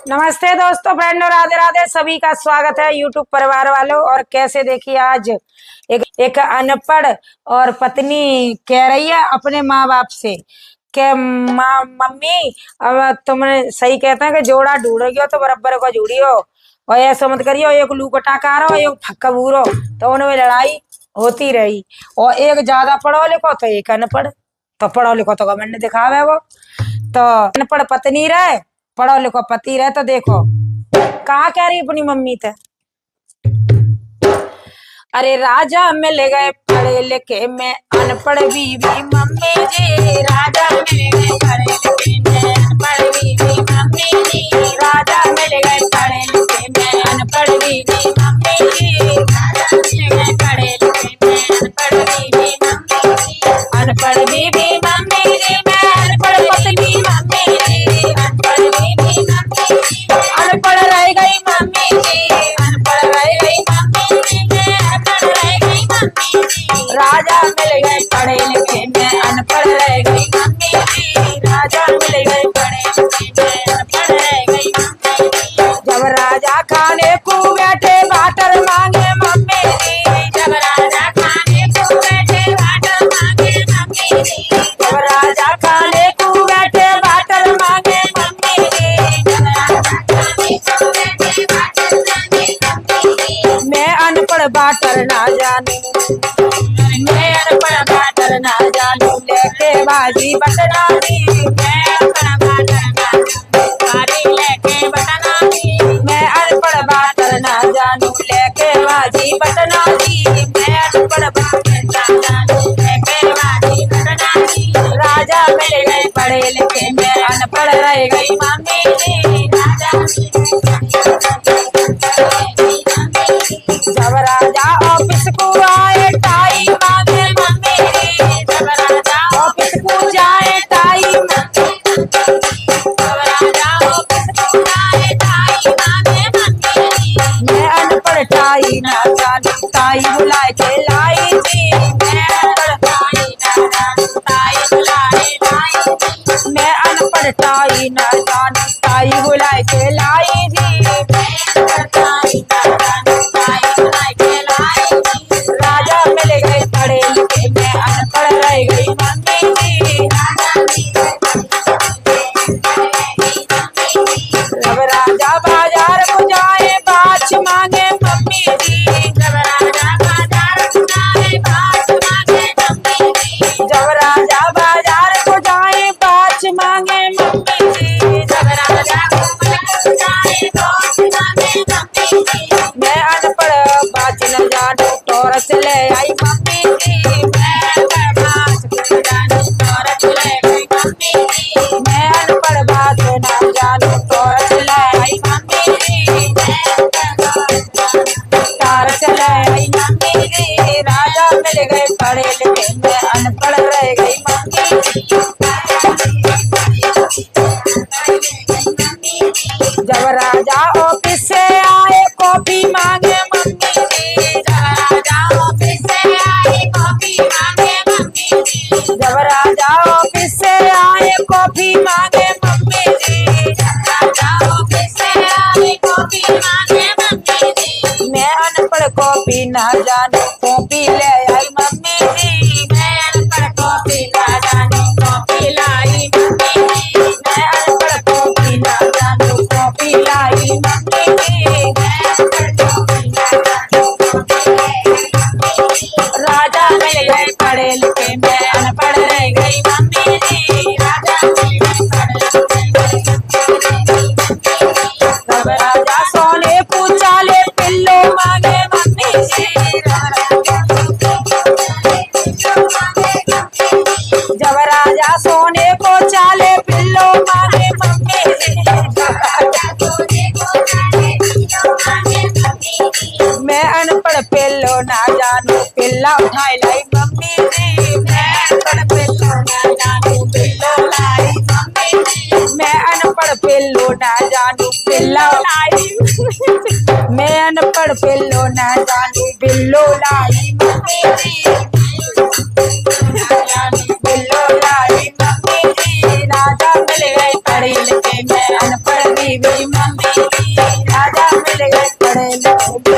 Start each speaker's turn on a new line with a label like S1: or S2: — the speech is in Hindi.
S1: नमस्ते दोस्तों, फ्रेंडों, राधे राधे। सभी का स्वागत है यूट्यूब परिवार वालों। और कैसे देखिए, आज एक अनपढ़ और पत्नी कह रही है अपने माँ बाप से कि माँ मम्मी, अब तुमने सही कहते हैं कि जोड़ा ढूंढोगी तो बराबर को जोड़ियो, और ऐसा मत करियो एक लूकटा कारो एक फक्का बूरो। तो उनमें लड़ाई होती रही। और एक ज्यादा पढ़ो लिखो तो एक अनपढ़, तो पढ़ो लिखो तो घमंड दिखावे वो। तो अनपढ़ पत्नी रहे, पढ़ो लिखो पति रहे। तो देखो कहा कह रही अपनी मम्मी थे, अरे राजा मिल गए पढ़े लिखे में अनपढ़ बीवी मम्मी जी। राजा मिल गए पढ़े लिखे में अनपढ़ बीवी मम्मी जी। राजा मिल गए पढ़े लिखे में अनपढ़ बीवी मम्मी जी। राजा मिल गए पढ़े लिखे में अनपढ़ बीवी मम्मी जी। अनपढ़ बीवी मम्मी जी मैं अनपढ़ पत्नी मम्मी जी। अनपढ़ बीवी मम्मी जी अनपढ़ रह गई मम्मी जी। अनपढ़ रह गई मम्मी जी मैं अनपढ़ रह गई मम्मी जी। राजा मिल गए पढ़े लिखे में अनपढ़ रह गई मम्मी जी। राजा मिल गए पढ़े लिखे में अनपढ़ रह गई मम्मी जी। जब राजा खाने को बैठे बाटर मांगे मम्मी जी। जब राजा खाने को बैठे बाटर मांगे मम्मी जी। जब राजा खाने को बैठे बाटर मांगे मम्मी जी। जब राजा खाने को बैठे बाटर मांगे मम्मी जी। मैं अनपढ़ बाटर ना जानू, मैं अनपढ़ बाटर ना जानू, लेके बाजी बटना दी। मैं अनपढ़ बाटर ना जानू, बाजी लेके बटना दी। मैं अनपढ़ बाटर ना जानू, लेके बाजी बटना दी। मैं अनपढ़ बाटर ना जानू, लेके बाजी बटना दी। राजा मिल गए पढ़े लिखे में अनपढ़ रह गई मम्मी जी। राजा जब राजा ऑफिस को आए टाई मांगे मम्मी जी। जब राजा ऑफिस को जाए टाई मांगे। जब राजा ऑफिस को जाए टाई मांगे मम्मी जी। मैं अनपढ़ टाई ना जानू, टाई बुलाए के लाई जी। मैं अनपढ़ टाई ना जानू, टाई बुलाए लाई जी। मैं अनपढ़ टाई ना जानू, टाई बुलाए के लाई जी। मैं अनपढ़ टाई ना जानू, टाई बुलाए के लाई जी। राजा मिल गए पढ़े लिखे में अनपढ़ रह गई मम्मी जी। जब राजा बाजार को जाए बाछ मांगे मम्मी जी। जब राजा बाजार को जाए बाछ मांगे मम्मी जी। जब राजा बाजार को जाए बाछ मांगे मम्मी जी। जब राजा को जाए बाछ मांगे मम्मी जी। मैं अनपढ़ बाछ न जानू, टॉर्च ले आई मम्मी जी। मैं अनपढ़ बाछ न जानू, टॉर्च ले आई मम्मी जी। मैं अनपढ़ बाछ न जानू, टॉर्च ले आई मम्मी जी। मैं टॉर्च ले आई मम्मी जी। राजा मिल गए पढ़े लिखे में अनपढ़ रह गई मम्मी जी। जब राजा ऑफिस से आए कॉफी मांगे मम्मी जी। जब राजा ऑफिस से आए कॉफी मांगे मम्मी जी। जब राजा ऑफिस से आए कॉफी मांगे मम्मी जी। जब राजा ऑफिस से आए कॉफी मांगे मम्मी जी। मैं अनपढ़ कॉफी ना जानू, कॉफी ले आई मम्मी जी। मैं अनपढ़ कॉफी ना जानू, कॉफी लाई मम्मी जी। मैं अनपढ़ कॉफी ना जानू, कॉफी लाई मम्मी जी। मैं अनपढ़ कॉफी ना जानू, कॉफी लाई मम्मी जी। राजा मिल गए पढ़े लिखे में अनपढ़ रह गई मम्मी जी। राजा मिल गए पढ़े लिखे में अनपढ़ रह गई मम्मी जी। तब राजा सोने पूछा ले पिल्लो मांगे मम्मी जी। पढ़े लिखे